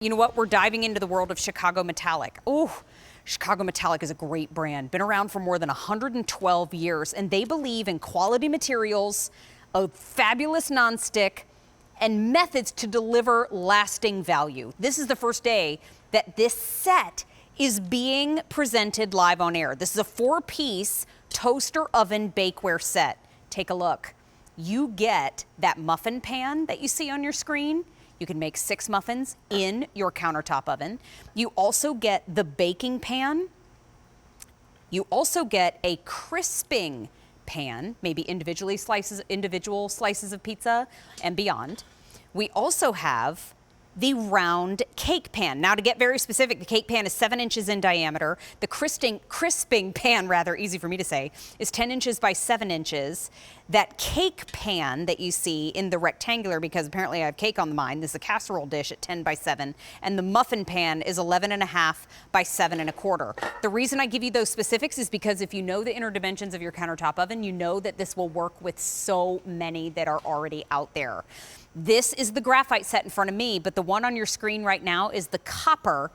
You know what? We're diving into the world of Chicago Metallic. Oh, Chicago Metallic is a great brand. Been around for more than 112 years, and they believe in quality materials, a fabulous nonstick, and methods to deliver lasting value. This is the first day that this set is being presented live on air. This is a 4-piece toaster oven bakeware set. Take a look. You get that muffin pan that you see on your screen. You can make 6 muffins in your countertop oven. You also get the baking pan. You also get a crisping pan, maybe individual slices of pizza and beyond. We also have the round cake pan. Now, to get very specific, the cake pan is 7 inches in diameter. The crisping pan, rather easy for me to say, is 10 inches by 7 inches. That cake pan that you see in the rectangular, because apparently I have cake on mine, this is a casserole dish at 10 by 7, and the muffin pan is 11.5 by 7.25. The reason I give you those specifics is because if you know the inner dimensions of your countertop oven, you know that this will work with so many that are already out there. This is the graphite set in front of me, but the one on your screen right now is the copper,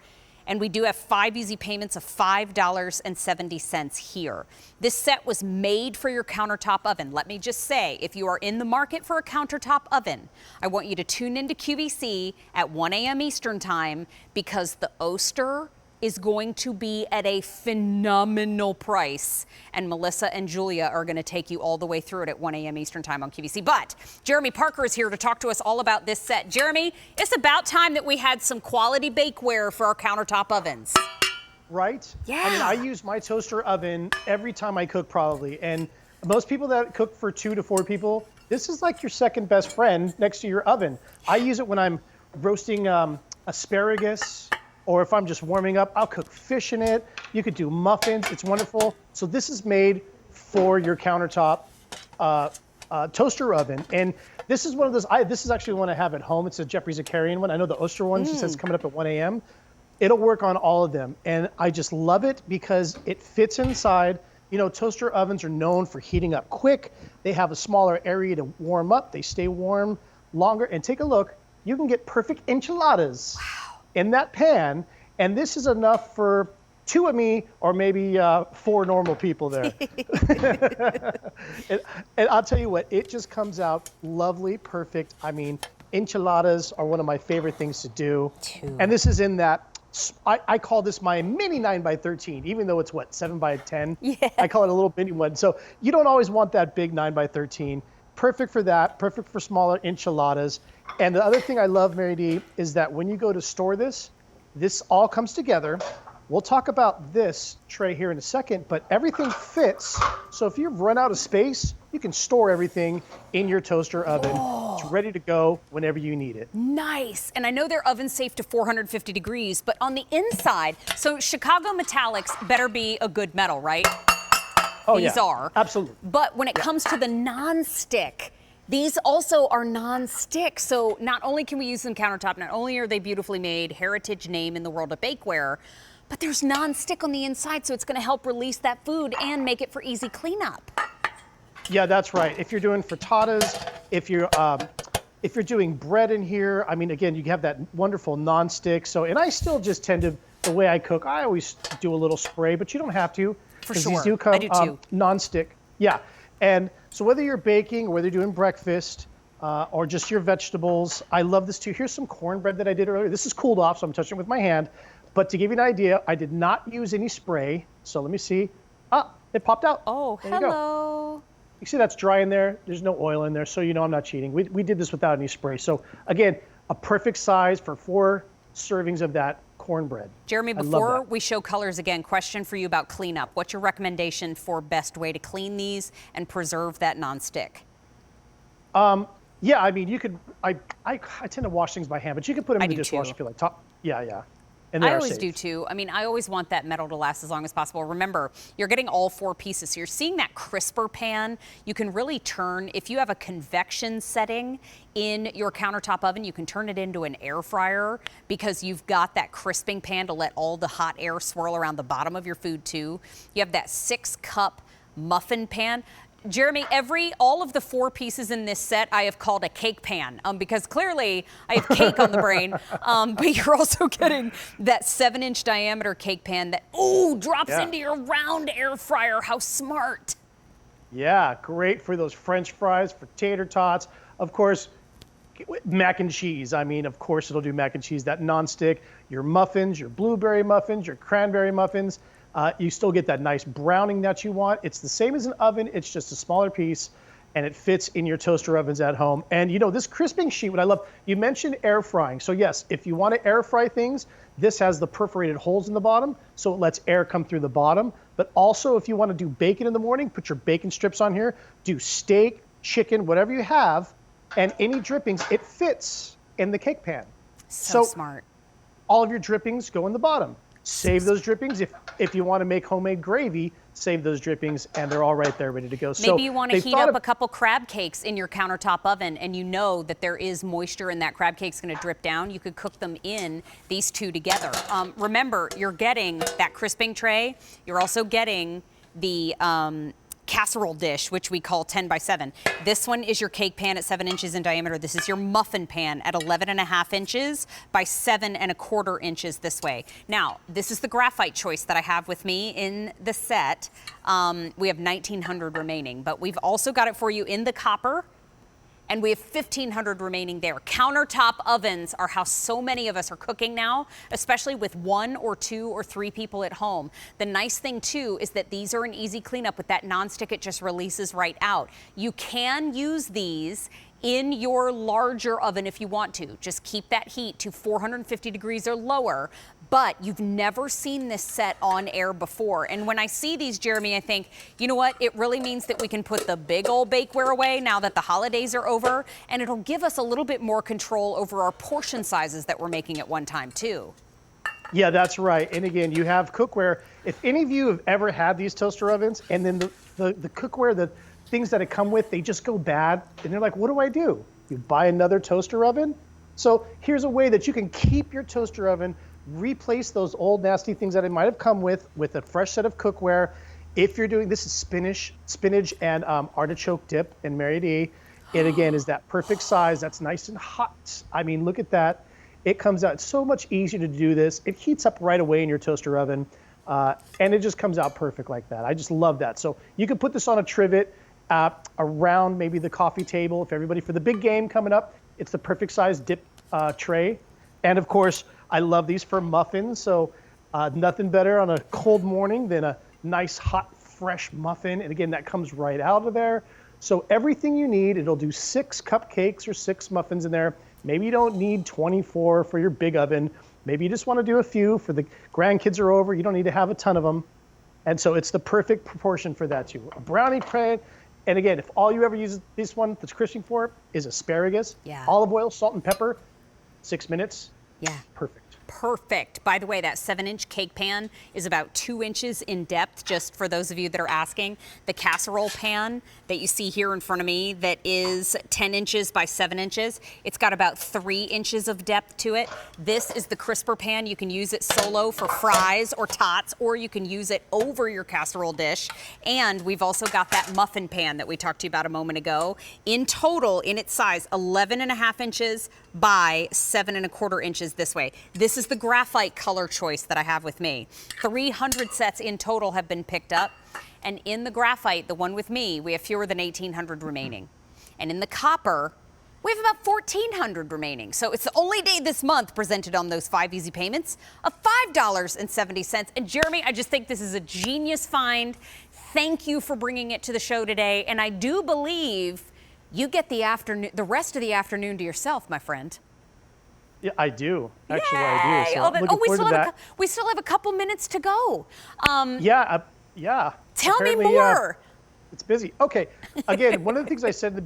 and we do have 5 easy payments of $5.70 here. This set was made for your countertop oven. Let me just say, if you are in the market for a countertop oven, I want you to tune into QVC at 1 a.m. Eastern time, because the Oster is going to be at a phenomenal price, and Melissa and Julia are going to take you all the way through it at 1 a.m. Eastern time on QVC. But Jeremy Parker is here to talk to us all about this set. Jeremy, it's about time that we had some quality bakeware for our countertop ovens. Right? Yeah. I mean, I use my toaster oven every time I cook probably, and most people that cook for 2 to 4 people, this is like your second best friend next to your oven. I use it when I'm roasting asparagus, or if I'm just warming up, I'll cook fish in it. You could do muffins. It's wonderful. So this is made for your countertop toaster oven. And this is one of those, this is actually one I have at home. It's a Jeffrey Zakarian one. I know the Oster one, she says coming up at 1 a.m. It'll work on all of them. And I just love it because it fits inside. You know, toaster ovens are known for heating up quick. They have a smaller area to warm up. They stay warm longer. And take a look, you can get perfect enchiladas. Wow. In that pan, and this is enough for 2 of me, or maybe 4 normal people there. and I'll tell you what, it just comes out lovely, perfect. I mean, enchiladas are one of my favorite things to do. And this is in that, I call this my mini 9x13, even though it's what, 7x10? Yeah. I call it a little mini one. So you don't always want that big 9x13. Perfect for that, perfect for smaller enchiladas. And the other thing I love, Mary D, is that when you go to store this all comes together. We'll talk about this tray here in a second, but everything fits. So if you've run out of space, you can store everything in your toaster oven. Oh. It's ready to go whenever you need it. Nice. And I know they're oven safe to 450 degrees, but on the inside, so Chicago Metallics better be a good metal, right? Oh, These are. Absolutely. But when it comes to the non-stick, these also are non-stick. So not only can we use them countertop, not only are they beautifully made, heritage name in the world of bakeware, but there's non-stick on the inside, so it's going to help release that food and make it for easy cleanup. Yeah, that's right. If you're doing frittatas, if you're doing bread in here, I mean, again, you have that wonderful non-stick. So, and I still just tend to, the way I cook, I always do a little spray, but you don't have to. For sure. These do come I do too. non-stick. Yeah. And so whether you're baking, or whether you're doing breakfast, or just your vegetables, I love this too. Here's some cornbread that I did earlier. This is cooled off, so I'm touching it with my hand. But to give you an idea, I did not use any spray. So let me see. Ah, it popped out. Oh, there hello. You see that's dry in there. There's no oil in there, so you know I'm not cheating. We did this without any spray. So again, a perfect size for 4 servings of that cornbread. Jeremy, before we show colors again, question for you about cleanup. What's your recommendation for best way to clean these and preserve that nonstick? Yeah, I mean, you could, I tend to wash things by hand, but you can put them in the dishwasher if you like. Yeah. And I always do too. I mean, I always want that metal to last as long as possible. Remember, you're getting all 4 pieces. So you're seeing that crisper pan. You can really turn, if you have a convection setting in your countertop oven, you can turn it into an air fryer because you've got that crisping pan to let all the hot air swirl around the bottom of your food too. You have that 6-cup muffin pan. Jeremy, all of the 4 pieces in this set I have called a cake pan, because clearly I have cake on the brain, but you're also getting that 7-inch diameter cake pan that, drops into your round air fryer. How smart. Yeah, great for those French fries, for tater tots. Of course, mac and cheese. I mean, of course it'll do mac and cheese. That nonstick, your muffins, your blueberry muffins, your cranberry muffins. You still get that nice browning that you want. It's the same as an oven. It's just a smaller piece, and it fits in your toaster ovens at home. And you know, this crisping sheet, what I love, you mentioned air frying. So yes, if you want to air fry things, this has the perforated holes in the bottom, so it lets air come through the bottom. But also, if you want to do bacon in the morning, put your bacon strips on here, do steak, chicken, whatever you have, and any drippings, it fits in the cake pan. So smart. All of your drippings go in the bottom. Save those drippings. If you want to make homemade gravy, save those drippings, and they're all right there ready to go. Maybe you want to heat up a couple crab cakes in your countertop oven, and you know that there is moisture and that crab cake's going to drip down. You could cook them in these 2 together. Remember, you're getting that crisping tray. You're also getting the casserole dish, which we call 10 by 7. This one is your cake pan at 7 inches in diameter. This is your muffin pan at 11.5 inches by 7.25 inches this way. Now, this is the graphite choice that I have with me in the set. We have 1,900 remaining, but we've also got it for you in the copper, and we have 1,500 remaining there. Countertop ovens are how so many of us are cooking now, especially with 1 or 2 or 3 people at home. The nice thing too is that these are an easy cleanup. With that nonstick, it just releases right out. You can use these in your larger oven if you want to. Just keep that heat to 450 degrees or lower. But you've never seen this set on air before. And when I see these, Jeremy, I think, you know what? It really means that we can put the big old bakeware away now that the holidays are over, and it'll give us a little bit more control over our portion sizes that we're making at one time, too. Yeah, that's right. And again, you have cookware. If any of you have ever had these toaster ovens, and then the cookware, the things that it come with, they just go bad, and you're like, what do I do? You buy another toaster oven? So here's a way that you can keep your toaster oven, replace those old nasty things that it might have come with a fresh set of cookware. If you're doing, this is spinach and artichoke dip and Mary D. It again is that perfect size. That's nice and hot. I mean, look at that. It comes out so much easier to do this. It heats up right away in your toaster oven, and it just comes out perfect like that. I just love that. So you can put this on a trivet around maybe the coffee table. If everybody, for the big game coming up, it's the perfect size dip tray. And of course, I love these for muffins. So nothing better on a cold morning than a nice, hot, fresh muffin. And again, that comes right out of there. So everything you need, it'll do 6 cupcakes or 6 muffins in there. Maybe you don't need 24 for your big oven. Maybe you just want to do a few for the grandkids are over. You don't need to have a ton of them. And so it's the perfect proportion for that too. A brownie tray. And again, if all you ever use this one that's crisping for is asparagus, olive oil, salt and pepper, 6 minutes. Yeah. Perfect. Perfect. By the way, that 7-inch cake pan is about 2 inches in depth, just for those of you that are asking. The casserole pan that you see here in front of me that is 10 inches by 7 inches, it's got about 3 inches of depth to it. This is the crisper pan. You can use it solo for fries or tots, or you can use it over your casserole dish. And we've also got that muffin pan that we talked to you about a moment ago. In total, in its size, 11.5 inches by 7.25 inches this way. This is the graphite color choice that I have with me. 300 sets in total have been picked up. And in the graphite, the one with me, we have fewer than 1,800 remaining. And in the copper, we have about 1,400 remaining. So it's the only day this month presented on those 5 easy payments of $5.70. And Jeremy, I just think this is a genius find. Thank you for bringing it to the show today. And I do believe you get the rest of the afternoon to yourself, my friend. Yeah, I do. Actually, I do. So we still have a couple minutes to go. Yeah. Tell me more. It's busy. Okay. Again, one of the things I said in the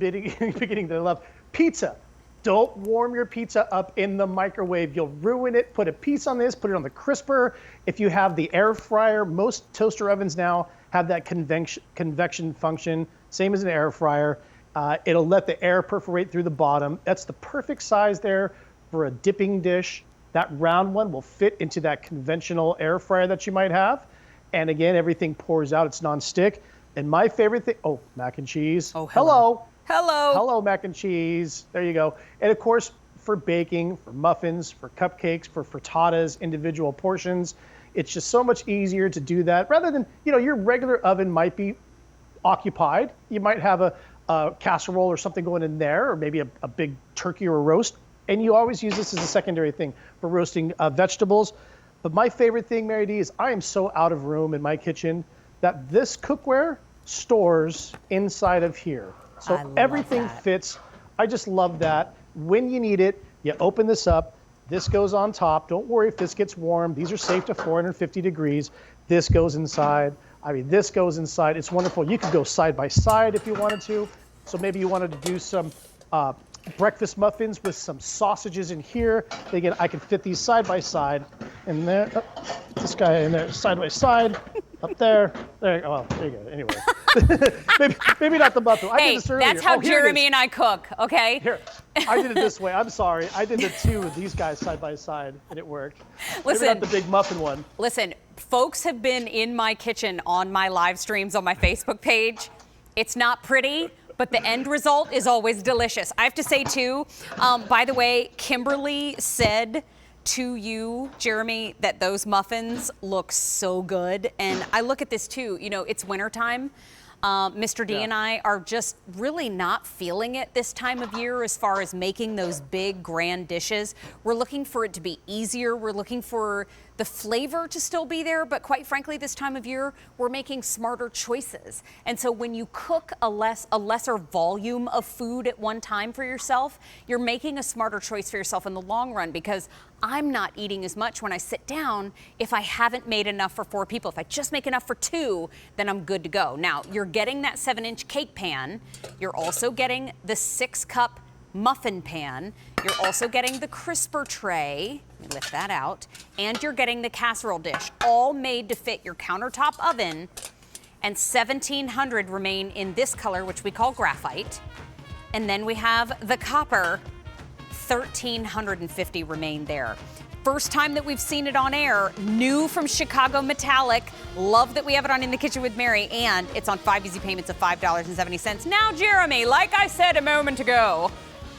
beginning that I love, pizza. Don't warm your pizza up in the microwave. You'll ruin it. Put a piece on this, put it on the crisper. If you have the air fryer, most toaster ovens now have that convection function, same as an air fryer. It'll let the air perforate through the bottom. That's the perfect size there for a dipping dish. That round one will fit into that conventional air fryer that you might have. And again, everything pours out. It's non-stick. And my favorite thing, oh, mac and cheese. Oh, hello. Hello. Hello, mac and cheese. There you go. And of course, for baking, for muffins, for cupcakes, for frittatas, individual portions, it's just so much easier to do that rather than, your regular oven might be occupied. You might have a casserole or something going in there, or maybe a big turkey or a roast. And you always use this as a secondary thing for roasting vegetables. But my favorite thing, Mary D, is I am so out of room in my kitchen that this cookware stores inside of here. So everything fits. I just love that. When you need it, you open this up. This goes on top. Don't worry if this gets warm. These are safe to 450 degrees. This goes inside. This goes inside. It's wonderful. You could go side by side if you wanted to. So maybe you wanted to do some breakfast muffins with some sausages in here. Again, I can fit these side by side. And there, this guy in there, side by side. Up there. There. Well, there you go. Anyway, maybe not the muffin. I did this earlier. That's how Jeremy and I cook. Okay. Here, I did it this way. I'm sorry. I did the two of these guys side by side, and it worked. Listen, maybe not the big muffin one. Listen, folks have been in my kitchen on my live streams on my Facebook page. It's not pretty, but the end result is always delicious. I have to say too. By the way, Kimberly said to you, Jeremy, that those muffins look so good. And I look at this too, it's wintertime. Mr. D and I are just really not feeling it this time of year as far as making those big grand dishes. We're looking for it to be easier. We're looking for the flavor to still be there, but quite frankly, this time of year, we're making smarter choices. And so when you cook a lesser volume of food at one time for yourself, you're making a smarter choice for yourself in the long run, because I'm not eating as much when I sit down if I haven't made enough for 4 people. If I just make enough for 2, then I'm good to go. Now, you're getting that 7-inch cake pan. You're also getting the 6-cup muffin pan. You're also getting the crisper tray. Let me lift that out. And you're getting the casserole dish, all made to fit your countertop oven. And 1,700 remain in this color, which we call graphite. And then we have the copper. 1,350 remain there. First time that we've seen it on air, new from Chicago Metallic. Love that we have it on In the Kitchen with Mary, and it's on 5 easy payments of $5.70. Now, Jeremy, like I said a moment ago,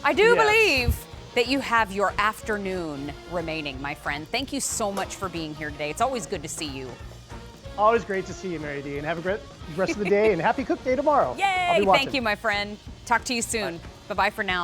I do believe that you have your afternoon remaining, my friend. Thank you so much for being here today. It's always good to see you. Always great to see you, Mary D, and have a great rest of the day and happy cook day tomorrow. Yay! Thank you, my friend. Talk to you soon. Bye-bye for now.